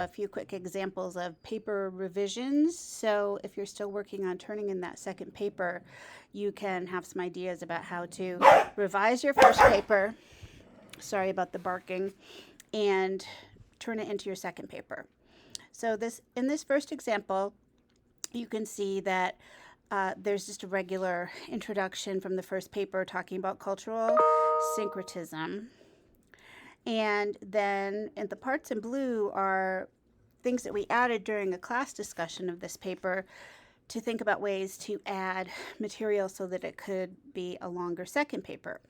a few quick examples of paper revisions. So if you're still working on turning in that second paper, you can have some ideas about how to revise your first paper. Sorry about the barking. And turn it into your second paper. So in this first example, you can see that there's just a regular introduction from the first paper talking about cultural syncretism. And then in the parts in blue are things that we added during a class discussion of this paper to think about ways to add material so that it could be a longer second paper.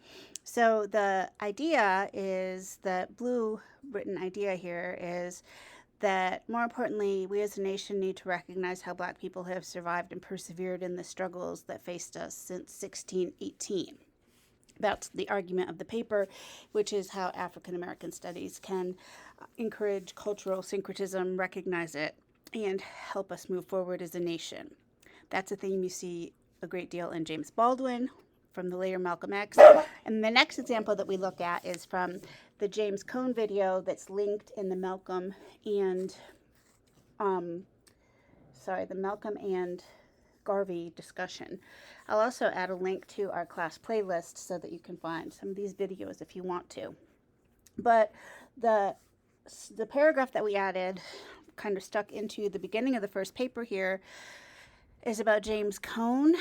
So the idea is, the blue written idea here is that, more importantly, we as a nation need to recognize how Black people have survived and persevered in the struggles that faced us since 1618. That's the argument of the paper, which is how African American studies can encourage cultural syncretism, recognize it, and help us move forward as a nation. That's a theme you see a great deal in James Baldwin from the later Malcolm X. And the next example that we look at is from the James Cone video that's linked in the Malcolm and Garvey discussion. I'll also add a link to our class playlist so that you can find some of these videos if you want to. But the paragraph that we added, kind of stuck into the beginning of the first paper here, is about James Cone.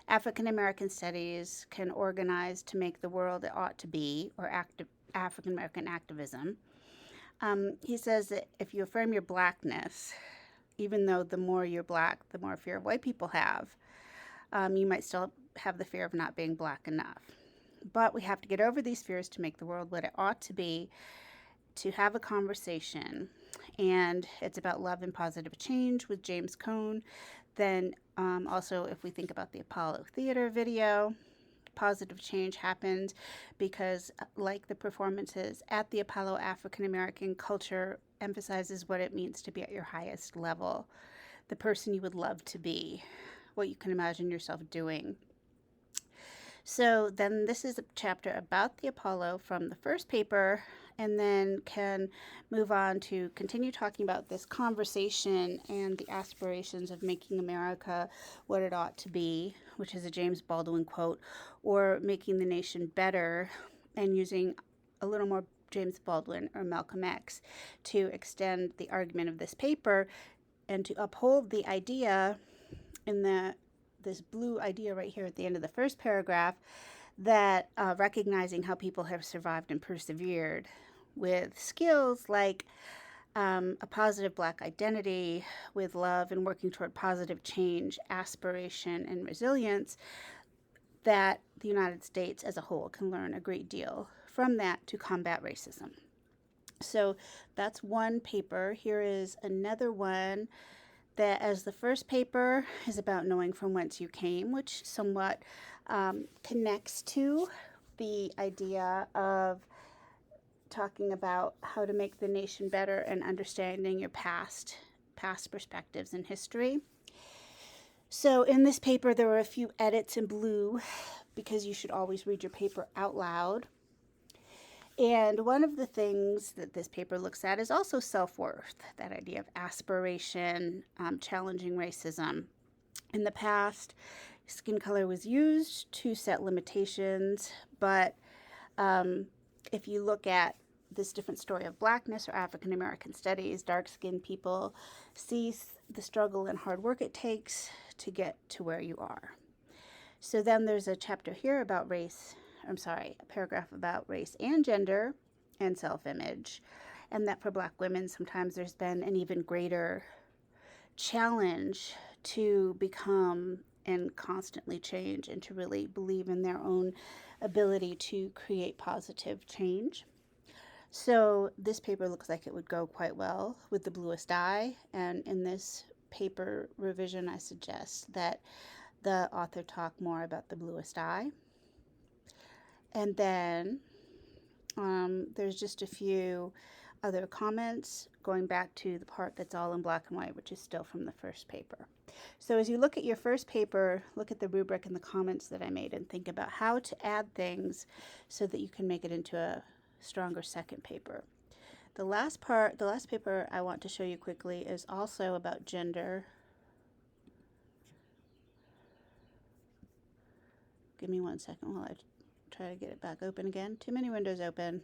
African American studies can organize to make the world it ought to be, or African American activism. He says that if you affirm your Blackness, even though the more you're Black, the more fear white people have, you might still have the fear of not being Black enough. But we have to get over these fears to make the world what it ought to be, to have a conversation. And it's about love and positive change with James Cone. Then also, if we think about the Apollo Theater video, positive change happened because, like the performances at the Apollo, African American culture emphasizes what it means to be at your highest level, the person you would love to be, what you can imagine yourself doing. So then this is a chapter about the Apollo from the first paper, and then can move on to continue talking about this conversation and the aspirations of making America what it ought to be, which is a James Baldwin quote, or making the nation better, and using a little more James Baldwin or Malcolm X to extend the argument of this paper and to uphold the idea in this blue idea right here at the end of the first paragraph, that recognizing how people have survived and persevered with skills like a positive Black identity, with love and working toward positive change, aspiration, and resilience, that the United States as a whole can learn a great deal from that to combat racism. So that's one paper. Here is another one that, as the first paper is about knowing from whence you came, which somewhat connects to the idea of talking about how to make the nation better and understanding your past perspectives in history. So in this paper, there were a few edits in blue because you should always read your paper out loud. And one of the things that this paper looks at is also self-worth, that idea of aspiration, challenging racism. In the past, skin color was used to set limitations, but if you look at this different story of Blackness or African American studies, dark-skinned people see the struggle and hard work it takes to get to where you are. So then there's a chapter here about a paragraph about race and gender and self-image, and that for Black women, sometimes there's been an even greater challenge to become and constantly change and to really believe in their own ability to create positive change. So this paper looks like it would go quite well with the bluest eye, and in this paper revision, I suggest that the author talk more about the bluest eye. And then there's just a few other comments going back to the part that's all in black and white, which is still from the first paper. So as you look at your first paper, look at the rubric and the comments that I made and think about how to add things so that you can make it into a stronger second paper. The last paper I want to show you quickly is also about gender. Give me 1 second while I try to get it back open again. Too many windows open.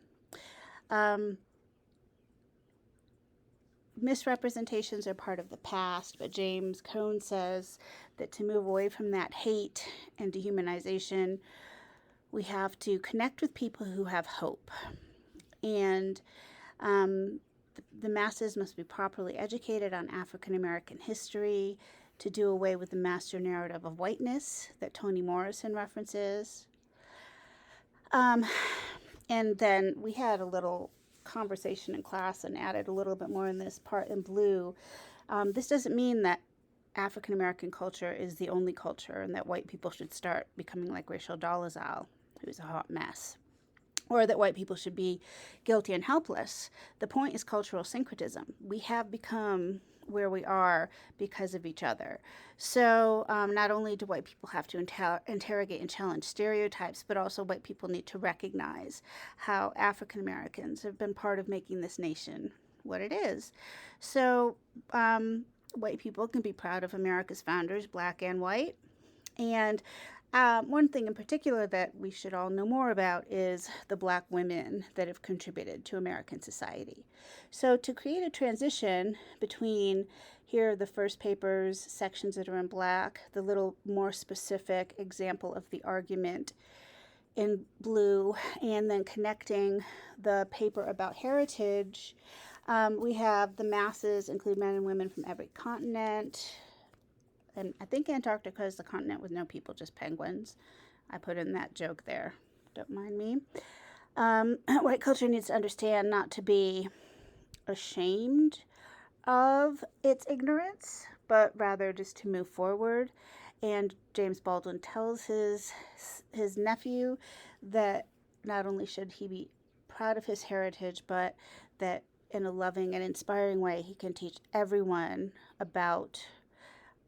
Misrepresentations are part of the past, but James Cone says that to move away from that hate and dehumanization, we have to connect with people who have hope. And the masses must be properly educated on African American history to do away with the master narrative of whiteness that Toni Morrison references. And then we had a little conversation in class and added a little bit more in this part in blue. This doesn't mean that African American culture is the only culture and that white people should start becoming like Rachel Dolezal, who's a hot mess, or that white people should be guilty and helpless. The point is cultural syncretism. We have become where we are because of each other. So not only do white people have to interrogate and challenge stereotypes, but also white people need to recognize how African Americans have been part of making this nation what it is. So white people can be proud of America's founders, black and white. And one thing in particular that we should all know more about is the black women that have contributed to American society. So to create a transition between here are the first paper's sections that are in black, the little more specific example of the argument in blue, and then connecting the paper about heritage, we have the masses include men and women from every continent. And I think Antarctica is the continent with no people, just penguins. I put in that joke there. Don't mind me. White culture needs to understand not to be ashamed of its ignorance, but rather just to move forward. And James Baldwin tells his nephew that not only should he be proud of his heritage, but that in a loving and inspiring way, he can teach everyone about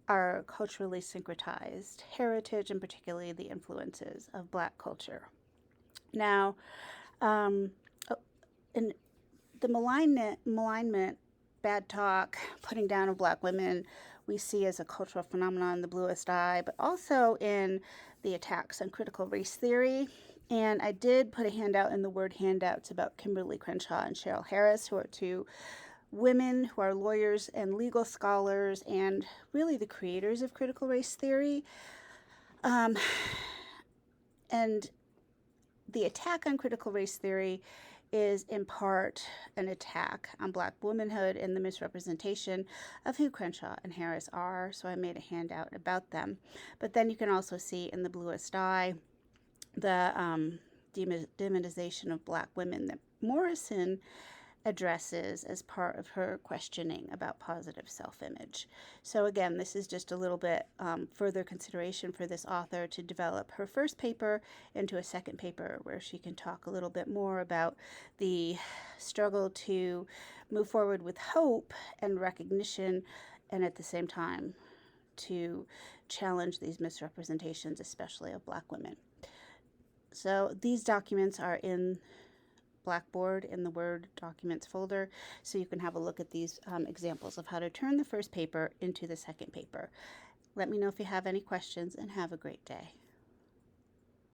our culturally syncretized heritage, and particularly the influences of black culture. Now, in the malignment, bad talk, putting down of black women, we see as a cultural phenomenon in the bluest eye, but also in the attacks on critical race theory. And I did put a handout in the word handouts about Kimberly Crenshaw and Cheryl Harris, who are two women who are lawyers and legal scholars and really the creators of critical race theory. And the attack on critical race theory is in part an attack on black womanhood and the misrepresentation of who Crenshaw and Harris are. So I made a handout about them. But then you can also see in the bluest eye the demonization of black women that Morrison addresses as part of her questioning about positive self-image. So again, this is just a little bit further consideration for this author to develop her first paper into a second paper where she can talk a little bit more about the struggle to move forward with hope and recognition, and at the same time to challenge these misrepresentations, especially of black women. So these documents are in Blackboard in the Word Documents folder, so you can have a look at these examples of how to turn the first paper into the second paper. Let me know if you have any questions, and have a great day.